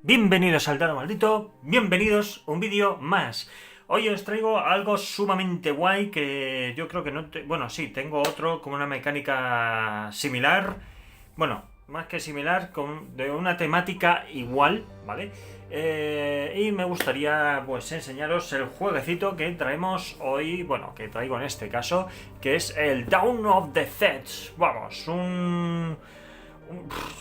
Bienvenidos al Dado Maldito, bienvenidos a un vídeo más. Hoy os traigo algo sumamente guay que yo creo que no... Bueno, sí, tengo otro con una mecánica similar. Bueno, más que similar, de una temática igual, ¿vale? Y me gustaría pues enseñaros el jueguecito que traemos hoy, bueno, que traigo en este caso, que es el Dawn of the Dead. Vamos,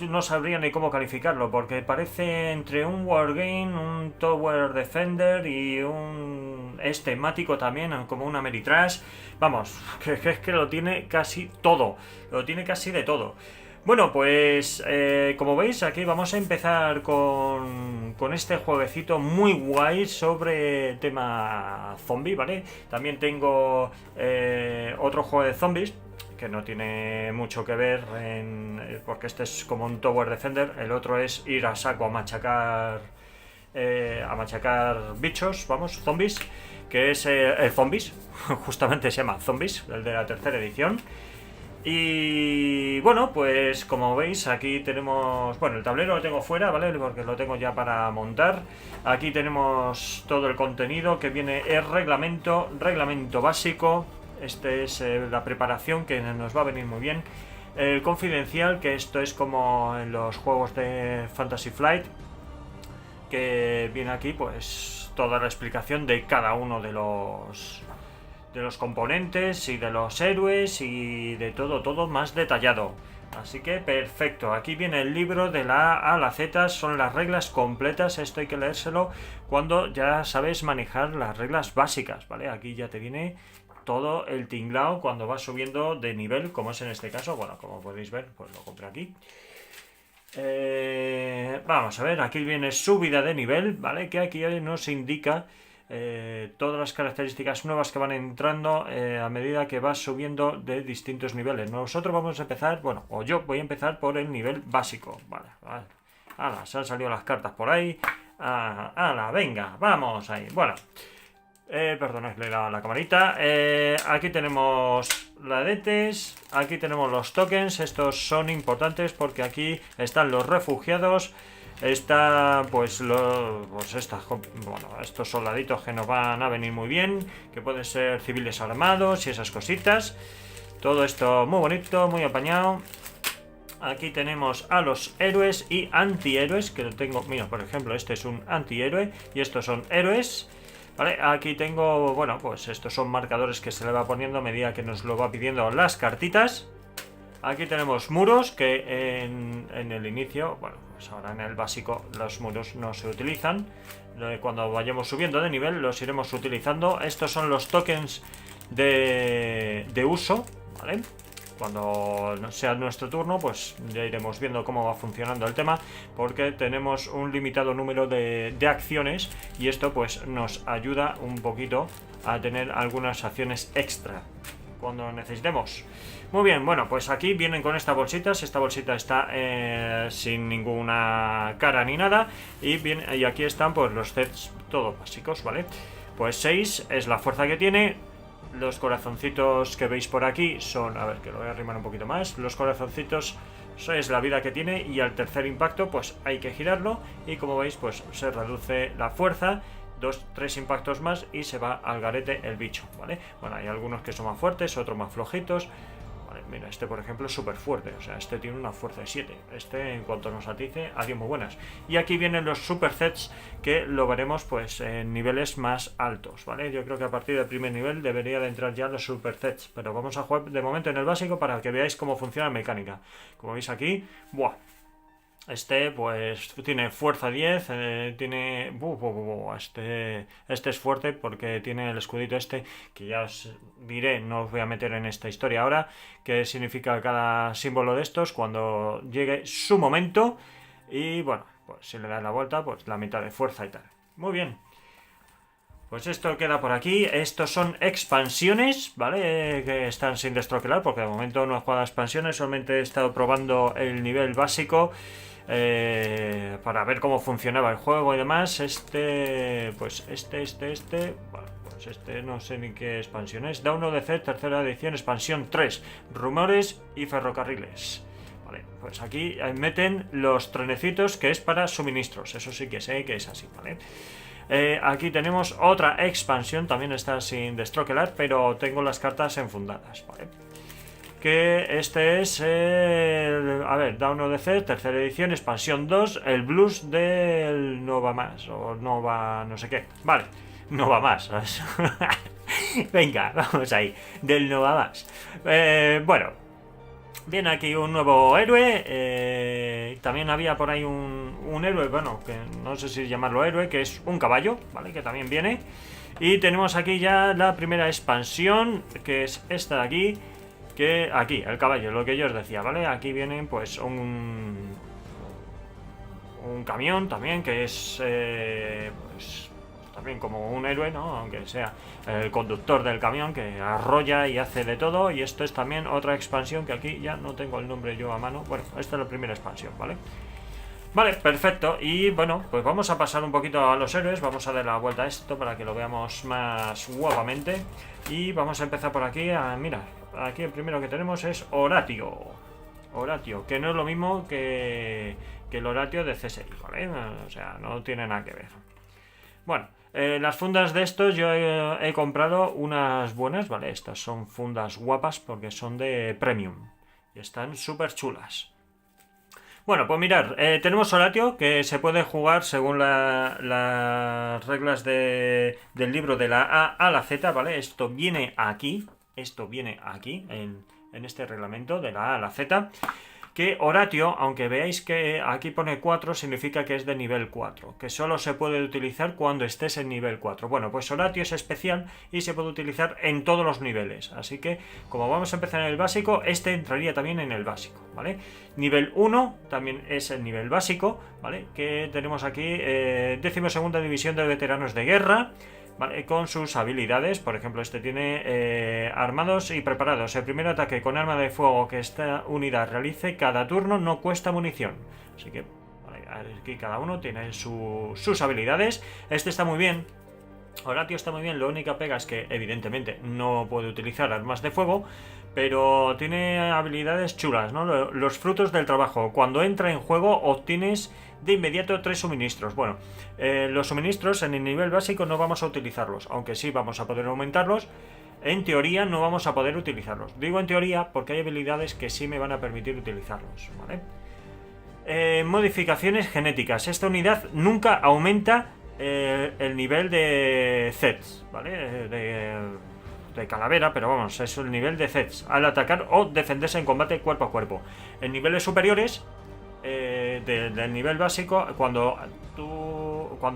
no sabría ni cómo calificarlo, porque parece entre un Wargame, un Tower Defender y un... es temático también, como un Ameritrash. Vamos, que lo tiene casi todo, lo tiene casi de todo. Bueno, pues como veis aquí vamos a empezar con este jueguecito muy guay sobre tema zombie, ¿vale? También tengo otro juego de zombies que no tiene mucho que ver porque este es como un Tower Defender, el otro es ir a saco a machacar bichos, vamos, zombies, que es el Zombies, justamente se llama Zombies, el de la tercera edición. Y bueno, pues como veis aquí tenemos, bueno, el tablero lo tengo fuera, ¿vale? Porque lo tengo ya para montar. Aquí tenemos todo el contenido que viene, el reglamento básico. Este es la preparación que nos va a venir muy bien. El confidencial, que esto es como en los juegos de Fantasy Flight, que viene aquí pues toda la explicación de cada uno de los componentes y de los héroes y de todo más detallado. Así que perfecto, aquí viene el libro de la A a la Z, son las reglas completas, esto hay que leérselo cuando ya sabes manejar las reglas básicas, ¿vale? Aquí ya te viene todo el tinglao cuando vas subiendo de nivel, como es en este caso, bueno, como podéis ver, pues lo compré aquí. Vamos a ver, aquí viene subida de nivel, ¿vale? Que aquí nos indica todas las características nuevas que van entrando a medida que vas subiendo de distintos niveles. Nosotros vamos a empezar, bueno, o yo voy a empezar por el nivel básico. Vale, vale. Ala, se han salido las cartas por ahí. Ala, venga, vamos ahí. Bueno, perdonadle la camarita. Aquí tenemos la DETES, aquí tenemos los tokens. Estos son importantes porque aquí están los refugiados. Está pues estos soldaditos que nos van a venir muy bien, que pueden ser civiles armados y esas cositas. Todo esto muy bonito, muy apañado. Aquí tenemos a los héroes y antihéroes, que lo tengo, mira, por ejemplo, este es un antihéroe y estos son héroes. Vale, aquí tengo, bueno, pues estos son marcadores que se le va poniendo a medida que nos lo va pidiendo las cartitas. Aquí tenemos muros que en el inicio, bueno, pues ahora en el básico los muros no se utilizan. Cuando vayamos subiendo de nivel los iremos utilizando. Estos son los tokens de uso, ¿vale? Cuando sea nuestro turno, pues ya iremos viendo cómo va funcionando el tema, porque tenemos un limitado número de acciones y esto pues nos ayuda un poquito a tener algunas acciones extra cuando necesitemos. Muy bien, bueno, pues aquí vienen con estas bolsitas. Esta bolsita está sin ninguna cara ni nada. Y aquí están pues los sets todos básicos, ¿vale? Pues 6 es la fuerza que tiene. Los corazoncitos que veis por aquí son... A ver, que lo voy a arrimar un poquito más. Los corazoncitos es la vida que tiene. Y al tercer impacto pues hay que girarlo. Y como veis pues se reduce la fuerza. 2-3 impactos más y se va al garete el bicho, ¿vale? Bueno, hay algunos que son más fuertes, otros más flojitos. Vale, mira, este por ejemplo es súper fuerte, o sea, este tiene una fuerza de 7. Este, en cuanto nos atice, adiós muy buenas. Y aquí vienen los super sets, que lo veremos pues en niveles más altos, ¿vale? Yo creo que a partir del primer nivel debería de entrar ya los super sets, pero vamos a jugar de momento en el básico para que veáis cómo funciona la mecánica. Como veis aquí, ¡buah! Este pues tiene fuerza 10, tiene... Este es fuerte porque tiene el escudito este, que ya os diré, no os voy a meter en esta historia ahora, que significa cada símbolo de estos cuando llegue su momento. Y bueno, pues si le das la vuelta, pues la mitad de fuerza y tal. Muy bien. Pues esto queda por aquí. Estos son expansiones, ¿vale? Que están sin destroquelar porque de momento no he jugado a expansiones, solamente he estado probando el nivel básico. Para ver cómo funcionaba el juego y demás. Bueno, pues este no sé ni qué expansión es. Dawn of the Dead, tercera edición, expansión 3, rumores y ferrocarriles. Vale, pues aquí meten los trenecitos que es para suministros, eso sí que sé que es así, ¿vale? Aquí tenemos otra expansión, también está sin destroquelar, pero tengo las cartas enfundadas, ¿vale? Que este es el... A ver, Dawn of the Zed, tercera edición, expansión 2, el blues del Nova Más, o Nova no sé qué. Vale, Nova Más, ¿sabes? Venga, vamos ahí, del Nova Más. Bueno, viene aquí un nuevo héroe, también había por ahí un héroe, bueno, que no sé si llamarlo héroe, que es un caballo, ¿vale? Que también viene. Y tenemos aquí ya la primera expansión, que es esta de aquí. Que aquí, el caballo, lo que yo os decía, ¿vale? Aquí viene pues un camión también, que es pues también como un héroe, ¿no? Aunque sea el conductor del camión que arrolla y hace de todo. Y esto es también otra expansión que aquí ya no tengo el nombre yo a mano. Bueno, esta es la primera expansión, ¿vale? Vale, perfecto. Y bueno, pues vamos a pasar un poquito a los héroes. Vamos a dar la vuelta a esto para que lo veamos más guapamente. Y vamos a empezar por aquí a mirar. Aquí el primero que tenemos es Horatio. Horatio, que no es lo mismo que el Horatio de CSI, ¿vale? O sea, no tiene nada que ver. Bueno, las fundas de estos yo he comprado unas buenas, ¿vale? Estas son fundas guapas porque son de premium. Y están súper chulas. Bueno, pues mirar, tenemos Horatio que se puede jugar según las reglas del libro de la A a la Z, ¿vale? Esto viene aquí en este reglamento de la A a la Z. Que Horatio, aunque veáis que aquí pone 4, significa que es de nivel 4, que solo se puede utilizar cuando estés en nivel 4. Bueno, pues Horatio es especial y se puede utilizar en todos los niveles, así que como vamos a empezar en el básico, este entraría también en el básico, ¿vale? Nivel 1 también es el nivel básico, ¿vale? Que tenemos aquí 12ª división de veteranos de guerra, ¿vale? Con sus habilidades, por ejemplo, este tiene armados y preparados. El primer ataque con arma de fuego que esta unidad realice cada turno no cuesta munición. Así que vale, aquí cada uno tiene sus habilidades. Este está muy bien. Horatio está muy bien, lo única pega es que evidentemente no puede utilizar armas de fuego, pero tiene habilidades chulas, ¿no? Los frutos del trabajo. Cuando entra en juego obtienes de inmediato 3 suministros. Bueno, los suministros en el nivel básico no vamos a utilizarlos, aunque sí vamos a poder aumentarlos. En teoría no vamos a poder utilizarlos. Digo en teoría porque hay habilidades que sí me van a permitir utilizarlos, ¿vale? Modificaciones genéticas. Esta unidad nunca aumenta el nivel de Zeds, ¿vale? De calavera, pero vamos, es el nivel de Zeds al atacar o defenderse en combate cuerpo a cuerpo. En niveles superiores del nivel básico, cuando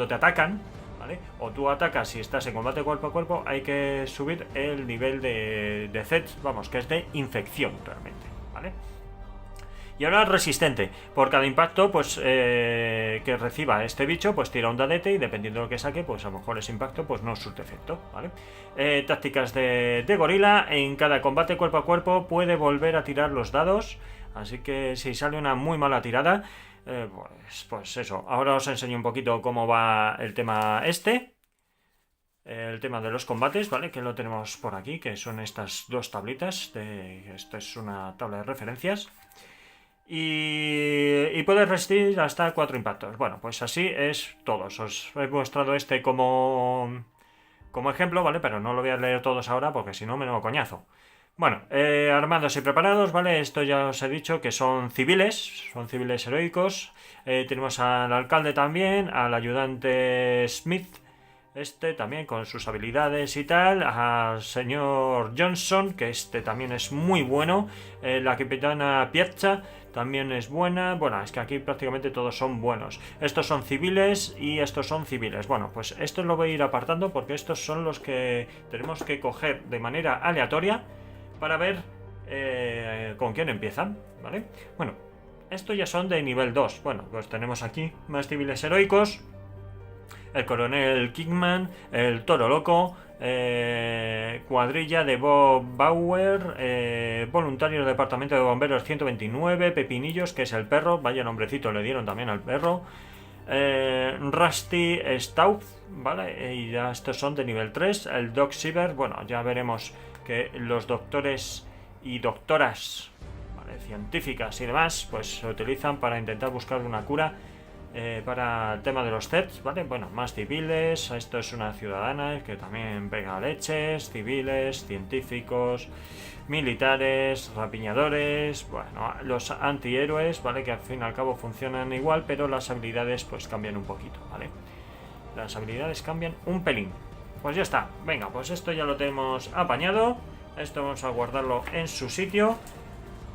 te atacan, ¿vale? O tú atacas y estás en combate cuerpo a cuerpo, hay que subir el nivel de Zeds, vamos, que es de infección realmente, ¿vale? Y ahora resistente, por cada impacto pues que reciba este bicho, pues tira un dadete y dependiendo de lo que saque, pues a lo mejor ese impacto pues no surte efecto, ¿vale? Tácticas de gorila, en cada combate cuerpo a cuerpo puede volver a tirar los dados, así que si sale una muy mala tirada, pues eso, ahora os enseño un poquito cómo va el tema el tema de los combates, ¿vale? Que lo tenemos por aquí, que son estas dos tablitas, esta es una tabla de referencias. Y puedes resistir hasta 4 impactos. Bueno, pues así es todos. Os he mostrado este como ejemplo, ¿vale? Pero no lo voy a leer todos ahora porque si no me lo coñazo. Bueno, armados y preparados, ¿vale? Esto ya os he dicho que son civiles heroicos. Tenemos al alcalde también, al ayudante Smith, este también con sus habilidades y tal, al señor Johnson, que este también es muy bueno, la capitana Piazza también es buena. Bueno, es que aquí prácticamente todos son buenos. Estos son civiles y estos son civiles. Bueno, pues estos lo voy a ir apartando porque estos son los que tenemos que coger de manera aleatoria para ver con quién empiezan, ¿vale? Bueno, estos ya son de nivel 2. Bueno, pues tenemos aquí más civiles heroicos. El coronel Kingman, el toro loco, cuadrilla de Bob Bauer, voluntario del departamento de bomberos 129, Pepinillos, que es el perro, vaya nombrecito le dieron también al perro, Rusty Staub, ¿vale? Y ya estos son de nivel 3, el Doc Shiver, bueno, ya veremos que los doctores y doctoras, ¿vale? científicas y demás, pues se utilizan para intentar buscar una cura para el tema de los CERTs, ¿vale? Bueno, más civiles, esto es una ciudadana que también pega leches, civiles, científicos, militares, rapiñadores, bueno, los antihéroes, ¿vale? Que al fin y al cabo funcionan igual, pero las habilidades pues cambian un poquito, ¿vale? Las habilidades cambian un pelín. Pues ya está, venga, pues esto ya lo tenemos apañado, esto vamos a guardarlo en su sitio.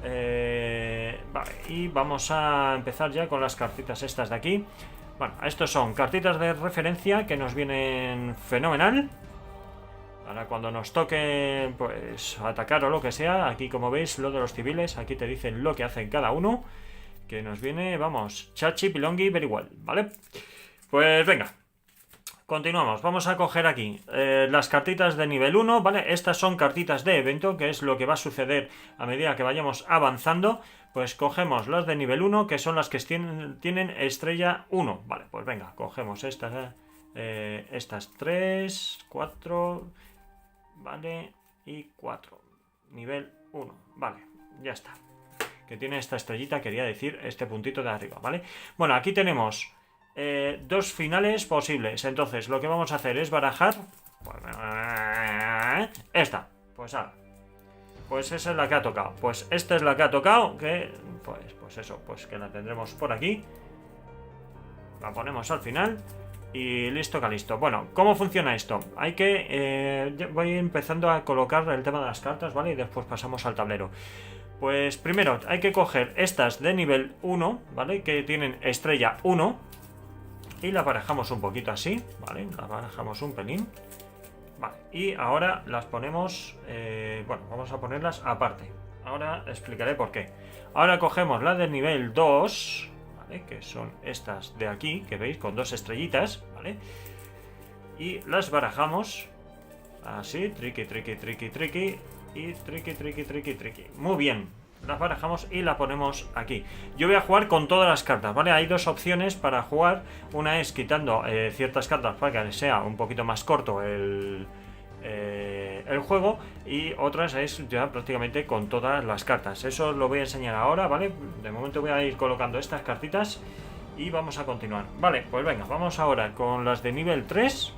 Vale, y vamos a empezar ya con las cartitas estas de aquí. Bueno, estos son cartitas de referencia que nos vienen fenomenal para cuando nos toque pues atacar o lo que sea. Aquí como veis lo de los civiles, aquí te dicen lo que hacen cada uno, que nos viene, vamos, chachi, pilongi, very well, ¿vale? Pues venga, continuamos, vamos a coger aquí las cartitas de nivel 1, ¿vale? Estas son cartitas de evento, que es lo que va a suceder a medida que vayamos avanzando. Pues cogemos las de nivel 1, que son las que tienen estrella 1. Vale, pues venga, cogemos estas 3, 4, vale, y 4. Nivel 1, vale, ya está. Que tiene esta estrellita, quería decir este puntito de arriba, ¿vale? Bueno, aquí tenemos... dos finales posibles. Entonces lo que vamos a hacer es barajar esta. Pues ahora, pues esa es la que ha tocado. Pues esta es la que ha tocado. Que pues eso, pues que la tendremos por aquí. La ponemos al final. Y listo que listo. Bueno, ¿cómo funciona esto? Hay que... voy empezando a colocar el tema de las cartas, ¿vale? Y después pasamos al tablero. Pues primero hay que coger estas de nivel 1, ¿vale? Que tienen estrella 1. Y la barajamos un poquito así, ¿vale? La barajamos un pelín. Vale, y ahora las ponemos... bueno, vamos a ponerlas aparte. Ahora explicaré por qué. Ahora cogemos la de nivel 2, ¿vale? Que son estas de aquí, que veis, con 2 estrellitas, ¿vale? Y las barajamos así, triqui, triqui, triqui, triqui. Y triqui, triqui, triqui, triqui. Muy bien. Las barajamos y la ponemos aquí. Yo voy a jugar con todas las cartas, ¿vale? Hay dos opciones para jugar. Una es quitando ciertas cartas para que sea un poquito más corto el juego. Y otras es ya prácticamente con todas las cartas. Eso os lo voy a enseñar ahora, ¿vale? De momento voy a ir colocando estas cartitas y vamos a continuar. Vale, pues venga, vamos ahora con las de nivel 3.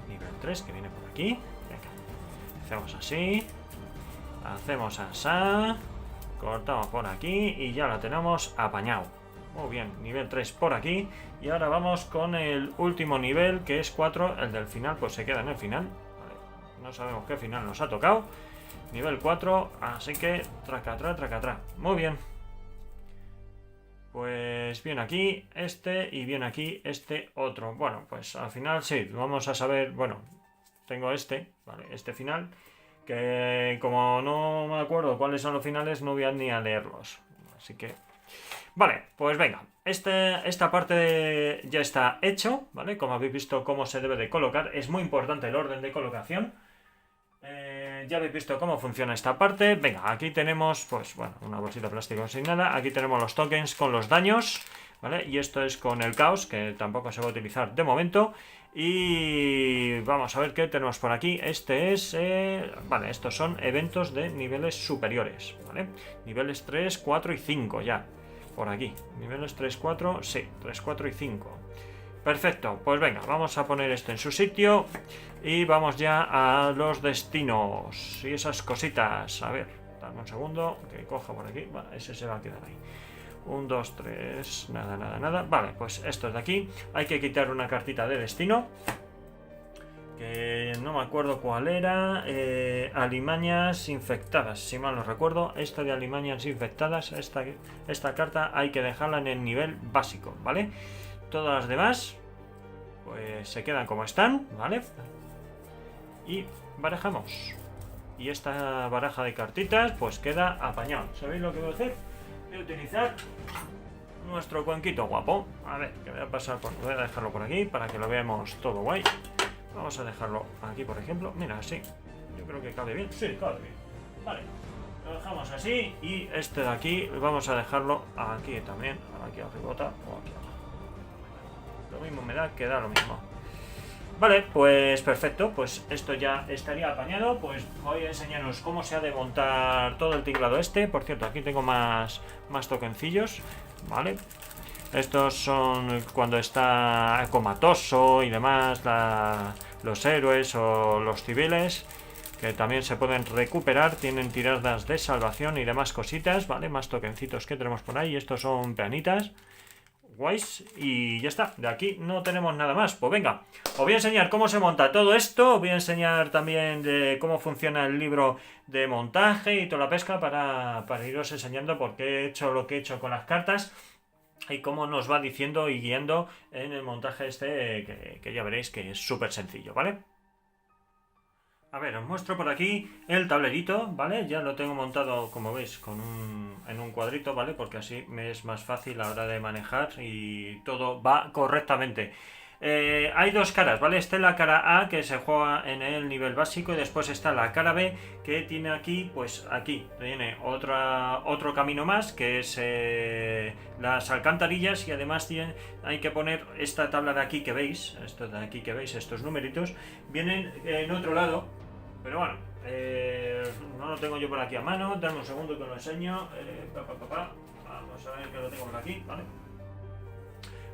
Nivel 3 que viene por aquí. Venga, hacemos así. Hacemos así, cortamos por aquí y ya la tenemos apañado. Muy bien, nivel 3 por aquí. Y ahora vamos con el último nivel, que es 4. El del final pues se queda en el final, vale. No sabemos qué final nos ha tocado. Nivel 4, así que tracatrá, tracatrá. Muy bien. Pues bien aquí este y bien aquí este otro. Bueno, pues al final sí, vamos a saber. Bueno, tengo este, vale, este final, que como no me acuerdo cuáles son los finales, no voy a ni a leerlos. Así que... Vale, pues venga. Esta parte ya está hecho, ¿vale? Como habéis visto cómo se debe de colocar. Es muy importante el orden de colocación. Ya habéis visto cómo funciona esta parte. Venga, aquí tenemos, pues bueno, una bolsita de plástico sin nada. Aquí tenemos los tokens con los daños, ¿vale? Y esto es con el caos, que tampoco se va a utilizar de momento. Y vamos a ver qué tenemos por aquí. Este es... vale, estos son eventos de niveles superiores, ¿vale? Niveles 3, 4 y 5 ya. Por aquí. Niveles 3, 4, sí, 3, 4 y 5. Perfecto, pues venga, vamos a poner esto en su sitio. Y vamos ya a los destinos y esas cositas. A ver, dame un segundo, que coja por aquí. Vale, ese se va a quedar ahí. 1, 2, 3, nada, nada, nada. Vale, pues esto es de aquí. Hay que quitar una cartita de destino, que no me acuerdo cuál era. Alimañas infectadas, si mal no recuerdo. Esta de alimañas infectadas, esta carta hay que dejarla en el nivel básico, ¿vale? Todas las demás pues se quedan como están, ¿vale? Y barajamos. Y esta baraja de cartitas pues queda apañado. ¿Sabéis lo que voy a hacer? Voy a utilizar nuestro cuenquito guapo. A ver, que voy a pasar por... Voy a dejarlo por aquí para que lo veamos todo guay. Vamos a dejarlo aquí, por ejemplo. Mira, así. Yo creo que cabe bien. Sí, cabe bien. Vale. Lo dejamos así. Y este de aquí vamos a dejarlo aquí también. Aquí arribota o aquí abajo. Lo mismo me da, que da lo mismo. Vale, pues perfecto, pues esto ya estaría apañado. Pues voy a enseñaros cómo se ha de montar todo el tinglado este. Por cierto, aquí tengo más tokencillos, ¿vale? Estos son cuando está comatoso y demás, los héroes o los civiles, que también se pueden recuperar, tienen tiradas de salvación y demás cositas, ¿vale? Más tokencitos que tenemos por ahí. Estos son peanitas guays y ya está. De aquí no tenemos nada más. Pues venga, os voy a enseñar cómo se monta todo esto. Os voy a enseñar también de cómo funciona el libro de montaje y toda la pesca para iros enseñando por qué he hecho lo que he hecho con las cartas y cómo nos va diciendo y guiando en el montaje este, que ya veréis que es súper sencillo, ¿vale? A ver, os muestro por aquí el tablerito, ¿vale? Ya lo tengo montado, como veis, en un cuadrito, ¿vale? Porque así me es más fácil a la hora de manejar y todo va correctamente. Hay dos caras, ¿vale? Esta es la cara A, que se juega en el nivel básico, y después está la cara B, que tiene aquí, pues aquí tiene otro camino más, que es las alcantarillas, y además hay que poner esta tabla de aquí que veis, esto de aquí que veis, estos numeritos, vienen en otro lado, pero bueno, no lo tengo yo por aquí a mano. Dame un segundo que lo enseño. Vamos a ver que lo tengo por aquí, ¿vale?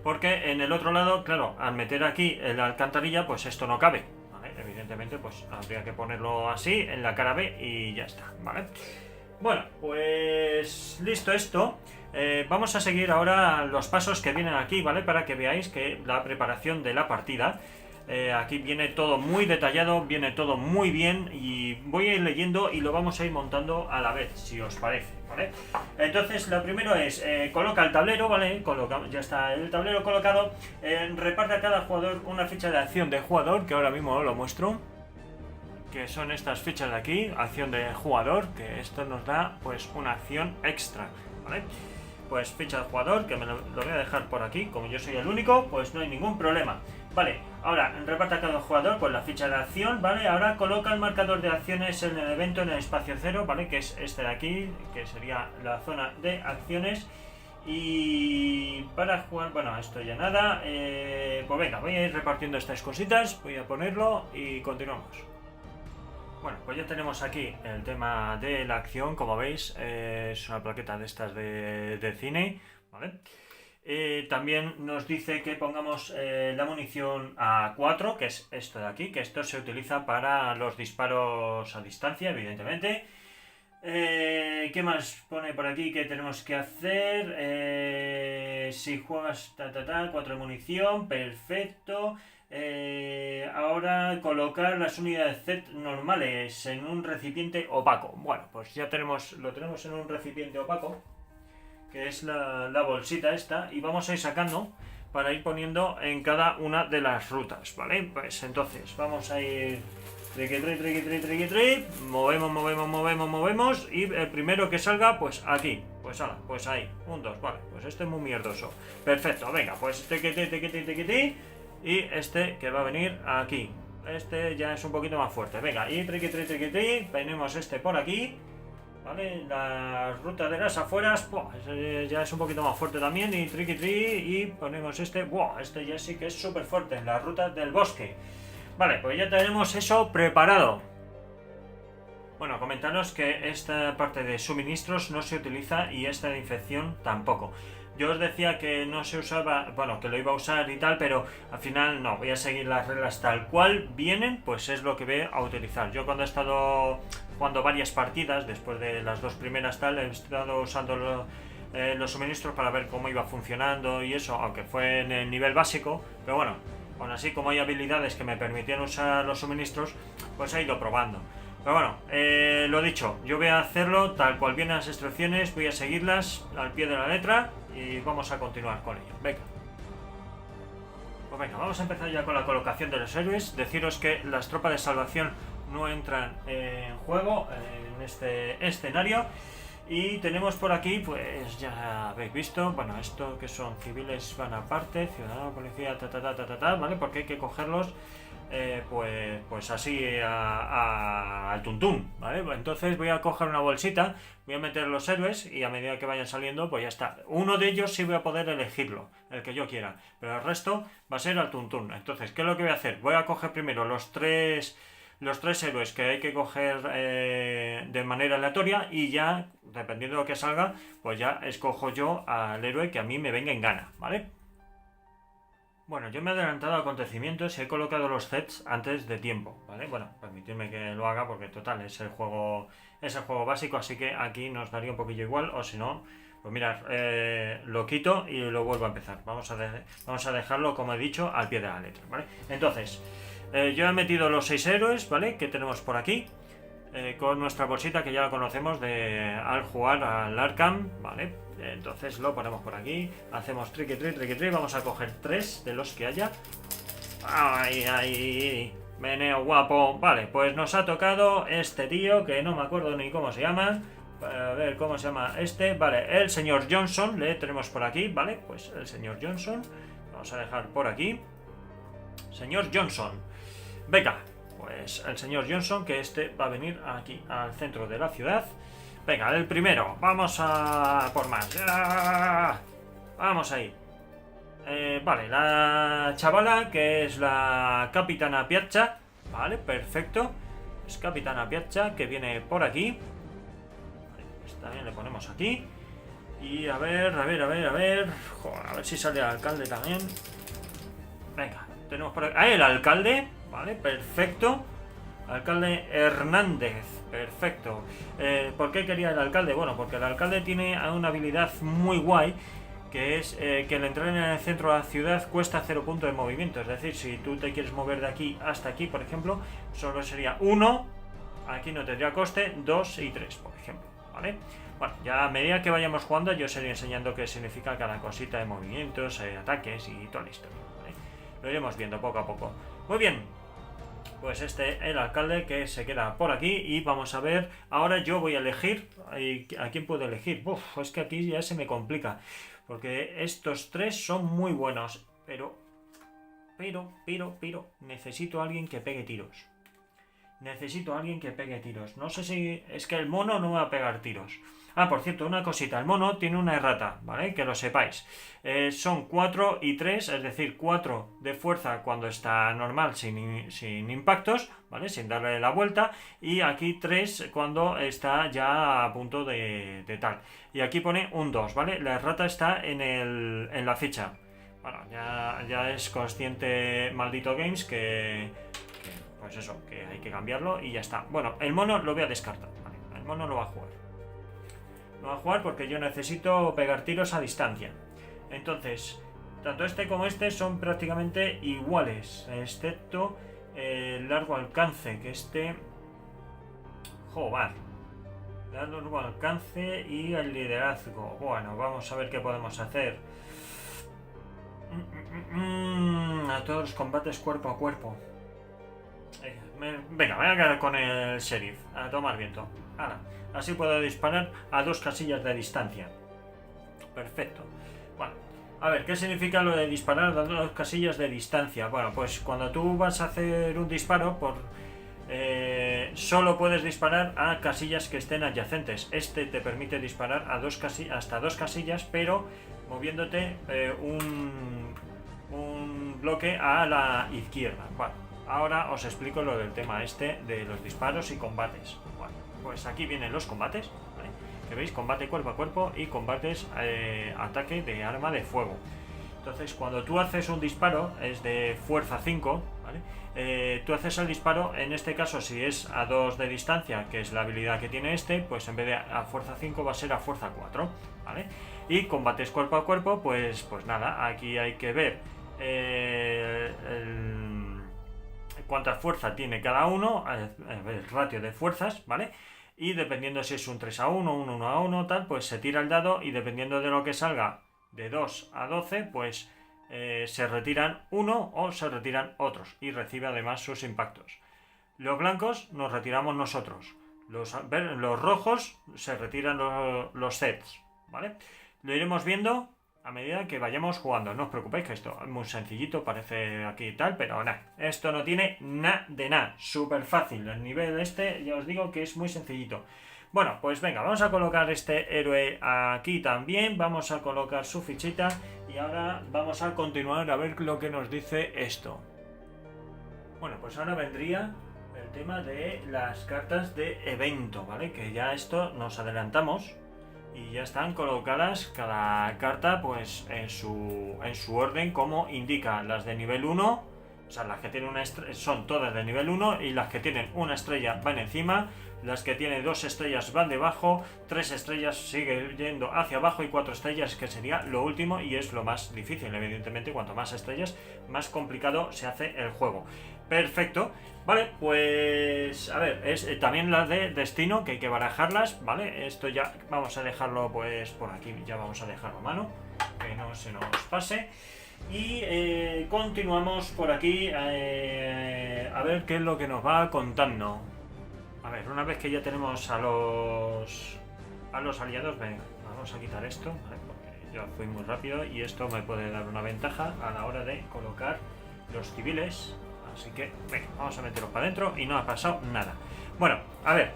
Porque en el otro lado, claro, al meter aquí la alcantarilla, pues esto no cabe, ¿vale? Evidentemente, pues habría que ponerlo así en la cara B y ya está, ¿vale? Bueno, pues listo esto. Vamos a seguir ahora los pasos que vienen aquí, ¿vale? Para que veáis que la preparación de la partida, aquí viene todo muy detallado, viene todo muy bien, y voy a ir leyendo y lo vamos a ir montando a la vez, si os parece, ¿vale? Entonces, lo primero es, coloca el tablero, ¿vale? Ya está el tablero colocado. Reparte a cada jugador una ficha de acción de jugador, que ahora mismo os lo muestro, que son estas fichas de aquí, acción de jugador, que esto nos da pues una acción extra, ¿vale? Pues ficha de jugador, que lo voy a dejar por aquí, como yo soy el único, pues no hay ningún problema. Vale, ahora reparte a cada jugador pues la ficha de acción, ¿vale? Ahora coloca el marcador de acciones en el evento en el espacio cero, ¿vale? Que es este de aquí, que sería la zona de acciones. Y para jugar, bueno, esto ya nada, pues venga, voy a ir repartiendo estas cositas, voy a ponerlo y continuamos. Bueno, pues ya tenemos aquí el tema de la acción, como veis, es una plaqueta de estas de cine, ¿vale? También nos dice que pongamos la munición a 4, que es esto de aquí, que esto se utiliza para los disparos a distancia, evidentemente. ¿Qué más pone por aquí que tenemos que hacer? Si juegas 4 de munición, perfecto. Ahora colocar las unidades Z normales en un recipiente opaco. Bueno, pues ya lo tenemos en un recipiente opaco, que es la bolsita esta, y vamos a ir sacando para ir poniendo en cada una de las rutas, ¿vale? Pues entonces vamos a ir triqui, movemos, y el primero que salga, pues aquí, pues ala, pues ahí, 1, 2, vale, pues este es muy mierdoso, perfecto, venga, pues triqui, y este que va a venir aquí, este ya es un poquito más fuerte, venga, y triqui, ponemos este por aquí, ¿vale? La ruta de las afueras, ya es un poquito más fuerte también, y triqui, y ponemos este, este ya sí que es súper fuerte, la ruta del bosque. Vale, pues ya tenemos eso preparado. Bueno, comentaros que esta parte de suministros no se utiliza, y esta de infección tampoco. Yo os decía que no se usaba, bueno, que lo iba a usar y tal, pero al final no, voy a seguir las reglas tal cual vienen, pues es lo que voy a utilizar. Yo cuando he estado jugando varias partidas, después de las 2 primeras tal, he estado usando los suministros para ver cómo iba funcionando y eso, aunque fue en el nivel básico, pero bueno, aún así, como hay habilidades que me permitían usar los suministros, pues he ido probando. Pero bueno, lo dicho, yo voy a hacerlo tal cual vienen las instrucciones, voy a seguirlas al pie de la letra y vamos a continuar con ello. Venga. Pues venga, vamos a empezar ya con la colocación de los héroes. Deciros que las tropas de salvación no entran en juego en este escenario. Y tenemos por aquí, pues ya habéis visto, bueno, esto que son civiles van aparte, ciudadano, policía, ¿vale? Porque hay que cogerlos pues así al tuntún, ¿vale? Entonces voy a coger una bolsita, voy a meter los héroes y a medida que vayan saliendo, pues ya está. Uno de ellos sí voy a poder elegirlo, el que yo quiera, pero el resto va a ser al tuntún. Entonces, ¿qué es lo que voy a hacer? Voy a coger primero los tres héroes que hay que coger de manera aleatoria y ya, dependiendo de lo que salga, pues ya escojo yo al héroe que a mí me venga en gana, ¿vale? Bueno, yo me he adelantado a acontecimientos y he colocado los sets antes de tiempo, ¿vale? Bueno, permitidme que lo haga porque total es el juego básico, así que aquí nos daría un poquillo igual, o si no, pues mirad, lo quito y lo vuelvo a empezar. Vamos a dejarlo, como he dicho, al pie de la letra, ¿vale? Entonces, yo he metido los 6 héroes, ¿vale? Que tenemos por aquí, con nuestra bolsita que ya la conocemos al jugar al Arkham, ¿vale? Entonces lo ponemos por aquí, hacemos triqui, vamos a coger 3 de los que haya. ¡Ay! Meneo guapo. Vale, pues nos ha tocado este tío, que no me acuerdo ni cómo se llama. A ver, ¿cómo se llama este? Vale, el señor Johnson, le tenemos por aquí, ¿vale? Pues el señor Johnson, vamos a dejar por aquí. Señor Johnson. Venga, pues el señor Johnson, que este va a venir aquí al centro de la ciudad. Venga, el primero, vamos a por más. ¡Ah! Vamos ahí. Vale, la chavala, que es la Capitana Piazza. Vale, perfecto. Es Capitana Piazza, que viene por aquí. Vale, pues también le ponemos aquí. Y a ver. Joder, a ver si sale el alcalde también. Venga, tenemos por aquí. ¡Ah, el alcalde! Vale, perfecto. Alcalde Hernández, perfecto. ¿Por qué quería el alcalde? Bueno, porque el alcalde tiene una habilidad muy guay, que es que el entrar en el centro de la ciudad cuesta 0 puntos de movimiento. Es decir, si tú te quieres mover de aquí hasta aquí, por ejemplo, solo sería 1, aquí no tendría coste, 2 y 3, por ejemplo, ¿vale? Bueno, ya a medida que vayamos jugando yo os iré enseñando qué significa cada cosita de movimientos, ataques y toda la historia, ¿vale? Lo iremos viendo poco a poco. Muy bien. Pues el alcalde que se queda por aquí y vamos a ver, ahora yo voy a elegir, ¿a quién puedo elegir? Uf, es que aquí ya se me complica, porque estos 3 son muy buenos, pero, necesito a alguien que pegue tiros. No sé si es que el mono no va a pegar tiros. Ah, por cierto, una cosita, el mono tiene una errata, ¿vale? Que lo sepáis. Son 4 y 3, es decir, 4 de fuerza cuando está normal, sin impactos, ¿vale? Sin darle la vuelta. Y aquí 3 cuando está ya a punto de tal. Y aquí pone un 2, ¿vale? La errata está en la ficha. Bueno, ya es consciente Maldito Games que pues eso, que hay que cambiarlo y ya está. Bueno, el mono lo voy a descartar, ¿vale? El mono lo va a jugar. Lo va a jugar porque yo necesito pegar tiros a distancia. Entonces, tanto este como este son prácticamente iguales, excepto el largo alcance, que este... Joder. Largo alcance y el liderazgo. Bueno, vamos a ver qué podemos hacer. A todos los combates cuerpo a cuerpo. Venga, voy a quedar con el sheriff. A tomar viento. Ahora, así puedo disparar a 2 casillas de distancia. Perfecto. Bueno, a ver, ¿qué significa lo de disparar a 2 casillas de distancia? Bueno, pues cuando tú vas a hacer un disparo, solo puedes disparar a casillas que estén adyacentes. Este te permite disparar a hasta 2 casillas, pero moviéndote un bloque a la izquierda. Bueno. Ahora os explico lo del tema de los disparos y combates. Bueno, pues aquí vienen los combates, ¿vale? Que veis, combate cuerpo a cuerpo y combates ataque de arma de fuego. Entonces, cuando tú haces un disparo, es de fuerza 5, ¿vale? Tú haces el disparo, en este caso, si es a 2 de distancia, que es la habilidad que tiene pues en vez de a fuerza 5 va a ser a fuerza 4, ¿vale? Y combates cuerpo a cuerpo, pues nada, aquí hay que ver cuánta fuerza tiene cada uno, el ratio de fuerzas, ¿vale? Y dependiendo si es un 3-1, un 1-1, tal, pues se tira el dado y dependiendo de lo que salga de 2 a 12, pues se retiran uno o se retiran otros y recibe además sus impactos. Los blancos nos retiramos nosotros, los rojos se retiran los sets, ¿vale? Lo iremos viendo a medida que vayamos jugando. No os preocupéis que esto es muy sencillito, parece aquí y tal, pero nada, esto no tiene nada de nada, súper fácil. El nivel este ya os digo que es muy sencillito. Bueno, pues venga, vamos a colocar este héroe aquí también, vamos a colocar su fichita y ahora vamos a continuar a ver lo que nos dice esto. Bueno, pues ahora vendría el tema de las cartas de evento, ¿vale? Que ya esto nos adelantamos. Y ya están colocadas cada carta pues en su orden como indica. Las de nivel 1, o sea, las que tienen una estrella son todas de nivel 1 y las que tienen una estrella van encima, las que tienen 2 estrellas van debajo, 3 estrellas sigue yendo hacia abajo y 4 estrellas que sería lo último y es lo más difícil. Evidentemente, cuanto más estrellas, más complicado se hace el juego. Perfecto. Vale, pues a ver, es también las de destino que hay que barajarlas, ¿vale? Esto ya vamos a dejarlo pues por aquí, ya vamos a dejarlo a mano, que no se nos pase. Y continuamos por aquí a ver qué es lo que nos va contando. A ver, una vez que ya tenemos a los aliados, venga, vamos a quitar esto, ¿vale? Porque yo fui muy rápido y esto me puede dar una ventaja a la hora de colocar los civiles. Así que, venga, vamos a meterlos para adentro y no ha pasado nada. Bueno, a ver,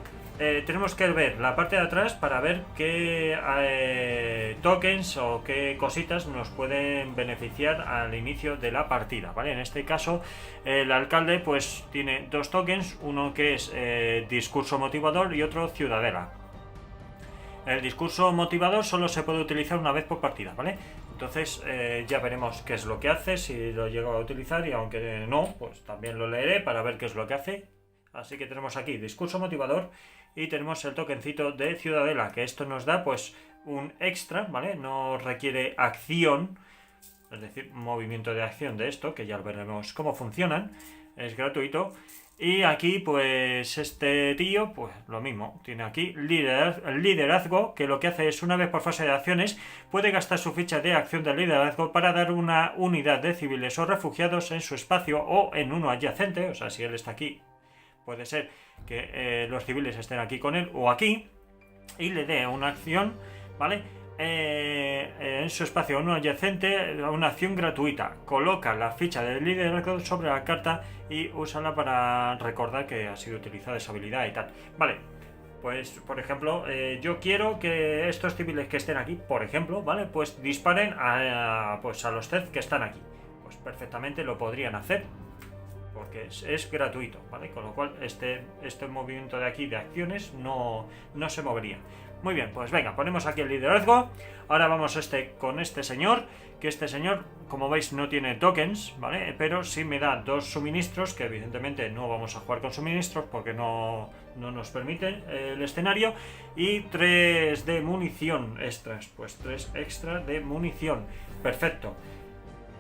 tenemos que ver la parte de atrás para ver qué tokens o qué cositas nos pueden beneficiar al inicio de la partida, ¿vale? En este caso, el alcalde pues tiene 2 tokens, uno que es discurso motivador y otro ciudadela. El discurso motivador solo se puede utilizar una vez por partida, ¿vale? Entonces ya veremos qué es lo que hace, si lo llego a utilizar y aunque no, pues también lo leeré para ver qué es lo que hace. Así que tenemos aquí discurso motivador y tenemos el tokencito de ciudadela, que esto nos da pues un extra, ¿vale? No requiere acción, es decir, movimiento de acción de esto, que ya veremos cómo funcionan, es gratuito. Y aquí pues este tío, pues lo mismo, tiene aquí liderazgo, que lo que hace es una vez por fase de acciones, puede gastar su ficha de acción de liderazgo para dar una unidad de civiles o refugiados en su espacio o en uno adyacente, o sea, si él está aquí, puede ser que los civiles estén aquí con él o aquí, y le dé una acción, ¿vale? En su espacio no adyacente, una acción gratuita. Coloca la ficha del liderazgo sobre la carta y úsala para recordar que ha sido utilizada esa habilidad y tal. Vale, pues por ejemplo, yo quiero que estos civiles que estén aquí, por ejemplo, ¿vale? Pues disparen a los Zed que están aquí. Pues perfectamente lo podrían hacer, porque es gratuito, ¿vale? Con lo cual este movimiento de aquí de acciones no se movería. Muy bien, pues venga, ponemos aquí el liderazgo. Ahora vamos con este señor, que este señor, como veis, no tiene tokens, ¿vale? Pero sí me da 2 suministros, que evidentemente no vamos a jugar con suministros porque no nos permite el escenario. Y 3 de munición extras, pues 3 extra de munición. Perfecto.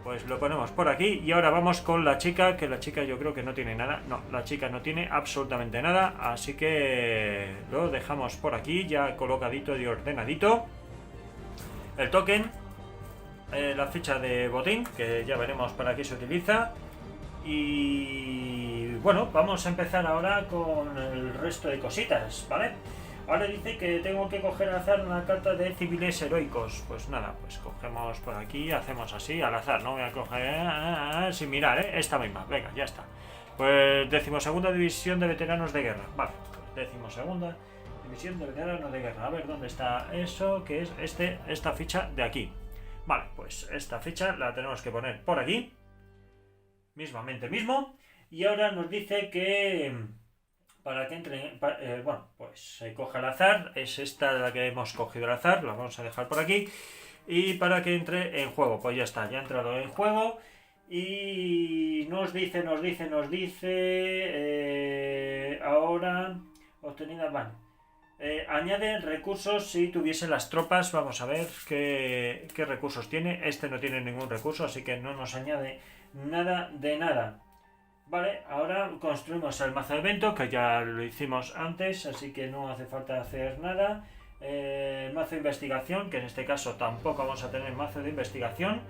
Pues lo ponemos por aquí y ahora vamos con la chica, que la chica yo creo que no tiene nada. No, la chica no tiene absolutamente nada, así que lo dejamos por aquí ya colocadito y ordenadito. El token, la ficha de botín, que ya veremos para qué se utiliza. Y bueno, vamos a empezar ahora con el resto de cositas, ¿vale? Ahora dice que tengo que coger al azar una carta de civiles heroicos. Pues nada, pues cogemos por aquí, hacemos así, al azar, ¿no? Voy a coger sin mirar, esta misma, venga, ya está. Pues 12ª división de veteranos de guerra. Vale, pues 12ª división de veteranos de guerra. A ver dónde está eso, que es esta ficha de aquí. Vale, pues esta ficha la tenemos que poner por aquí. Mismamente mismo. Y ahora nos dice que para que entre, bueno, pues se coja al azar, es esta la que hemos cogido al azar, la vamos a dejar por aquí, y para que entre en juego, pues ya está, ya ha entrado en juego, y nos dice, ahora, obtenida, vale, añade recursos si tuviese las tropas, vamos a ver qué recursos tiene, este no tiene ningún recurso, así que no nos añade nada de nada. Vale, ahora construimos el mazo de evento, que ya lo hicimos antes, así que no hace falta hacer nada. Mazo de investigación, que en este caso tampoco vamos a tener mazo de investigación.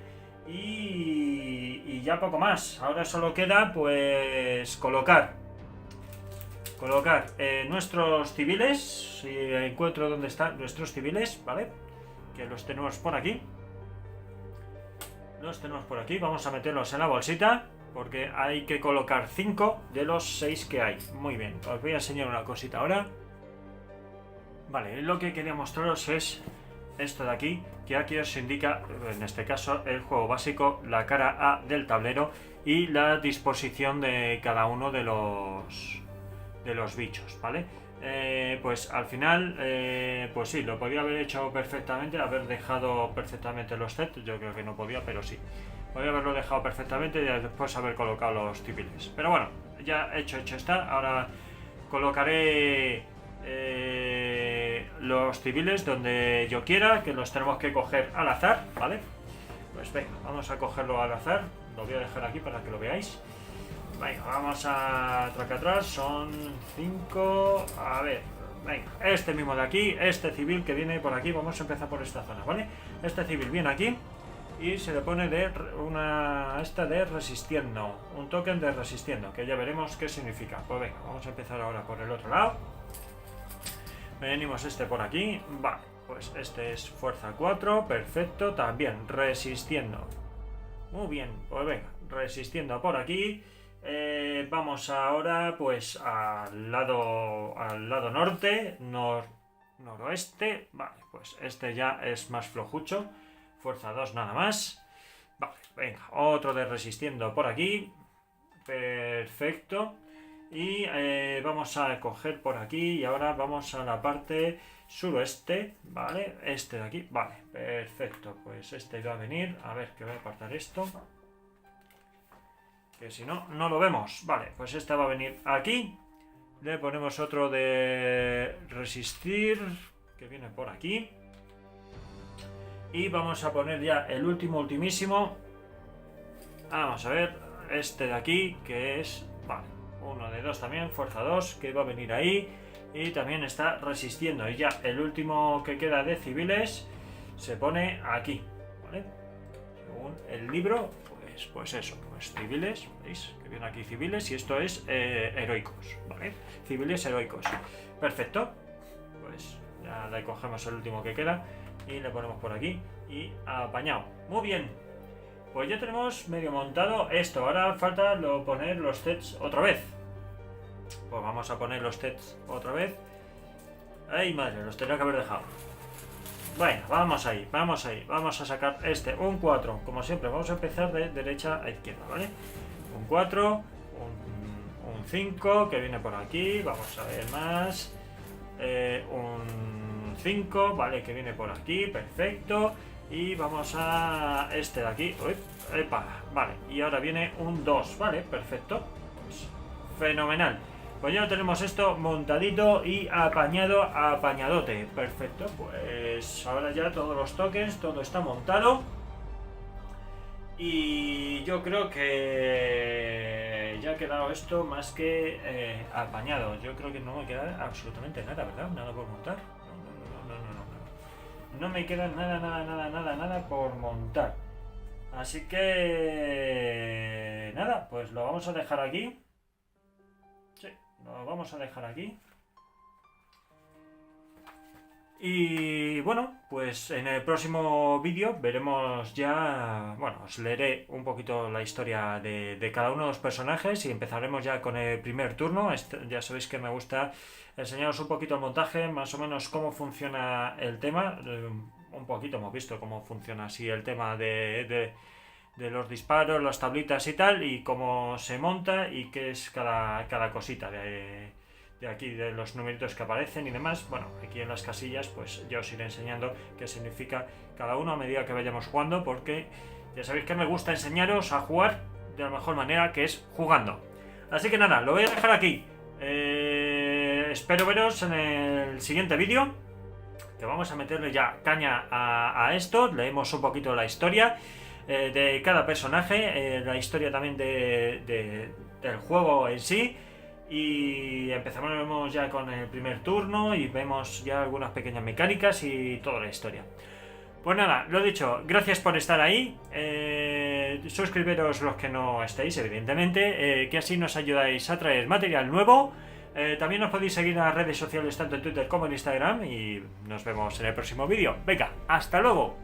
Y ya poco más. Ahora solo queda pues colocar nuestros civiles. Si encuentro dónde están nuestros civiles, ¿vale? Que los tenemos por aquí. Los tenemos por aquí, vamos a meterlos en la bolsita, porque hay que colocar 5 de los 6 que hay. Muy bien, os voy a enseñar una cosita ahora. Vale, lo que quería mostraros es esto de aquí, que aquí os indica, en este caso, el juego básico, la cara A del tablero y la disposición de cada uno de los bichos, ¿vale? Pues al final, pues sí, lo podía haber hecho perfectamente, haber dejado perfectamente los sets. Yo creo que no podía, pero sí. Podría haberlo dejado perfectamente y después haber colocado los civiles. Pero bueno, ya hecho está. Ahora colocaré los civiles donde yo quiera, que los tenemos que coger al azar, ¿vale? Pues venga, vamos a cogerlo al azar. Lo voy a dejar aquí para que lo veáis. Venga, vamos a track atrás, son 5, a ver, venga, este mismo de aquí, este civil que viene por aquí, vamos a empezar por esta zona, ¿vale? Este civil viene aquí y se le pone de de resistiendo, un token de resistiendo, que ya veremos qué significa. Pues venga, vamos a empezar ahora por el otro lado. Venimos este por aquí, vale, pues este es fuerza 4, perfecto, también resistiendo. Muy bien, pues venga, resistiendo por aquí. Vamos ahora pues al lado norte, noroeste. Vale, pues este ya es más flojucho. Fuerza 2 nada más. Vale, venga, otro de resistiendo por aquí. Perfecto. Y vamos a coger por aquí y ahora vamos a la parte suroeste, ¿vale? Este de aquí, vale, perfecto. Pues este va a venir, a ver que voy a apartar esto, que si no, no lo vemos. Vale, pues este va a venir aquí. Le ponemos otro de resistir, que viene por aquí. Y vamos a poner ya el ultimísimo. Vamos a ver, este de aquí, que es, vale, uno de 2 también, fuerza 2, que va a venir ahí. Y también está resistiendo. Y ya el último que queda de civiles se pone aquí, ¿vale? Según el libro, pues eso, pues civiles, ¿veis? Que viene aquí civiles y esto es heroicos, ¿vale? Civiles heroicos. Perfecto. Pues ya le cogemos el último que queda y le ponemos por aquí y apañado. Muy bien. Pues ya tenemos medio montado esto. Ahora falta poner los sets otra vez. Pues vamos a poner los sets otra vez. ¡Ay, madre! Los tenía que haber dejado. Bueno, vamos ahí. Vamos a sacar un 4. Como siempre, vamos a empezar de derecha a izquierda, ¿vale? Un 4, un 5 que viene por aquí. Vamos a ver más. Un 5, ¿vale? Que viene por aquí. Perfecto. Y vamos a este de aquí. Uy, epa, vale. Y ahora viene un 2, ¿vale? Perfecto. Pues, fenomenal. Pues ya tenemos esto montadito y apañadote. Perfecto, pues ahora ya todos los tokens, todo está montado. Y yo creo que ya ha quedado esto más que apañado. Yo creo que no me queda absolutamente nada, ¿verdad? Nada por montar. No me queda nada por montar. Así que nada, pues lo vamos a dejar aquí. Sí, lo vamos a dejar aquí. Y bueno, pues en el próximo vídeo veremos ya, bueno, os leeré un poquito la historia de cada uno de los personajes y empezaremos ya con el primer turno. Ya sabéis que me gusta enseñaros un poquito el montaje, más o menos cómo funciona el tema. Un poquito hemos visto cómo funciona así el tema de los disparos, las tablitas y tal, y cómo se monta y qué es cada cosita de aquí, de los numeritos que aparecen y demás. Bueno, aquí en las casillas pues ya os iré enseñando qué significa cada uno a medida que vayamos jugando, porque ya sabéis que me gusta enseñaros a jugar de la mejor manera, que es jugando. Así que nada, lo voy a dejar aquí. Espero veros en el siguiente vídeo, que vamos a meterle ya caña a esto. Leemos un poquito la historia de cada personaje, la historia también del juego en sí. Y empezamos ya con el primer turno y vemos ya algunas pequeñas mecánicas y toda la historia. Pues nada, lo dicho, gracias por estar ahí. Suscribiros los que no estéis, evidentemente, que así nos ayudáis a traer material nuevo. También os podéis seguir en las redes sociales, tanto en Twitter como en Instagram, y nos vemos en el próximo vídeo. Venga, hasta luego.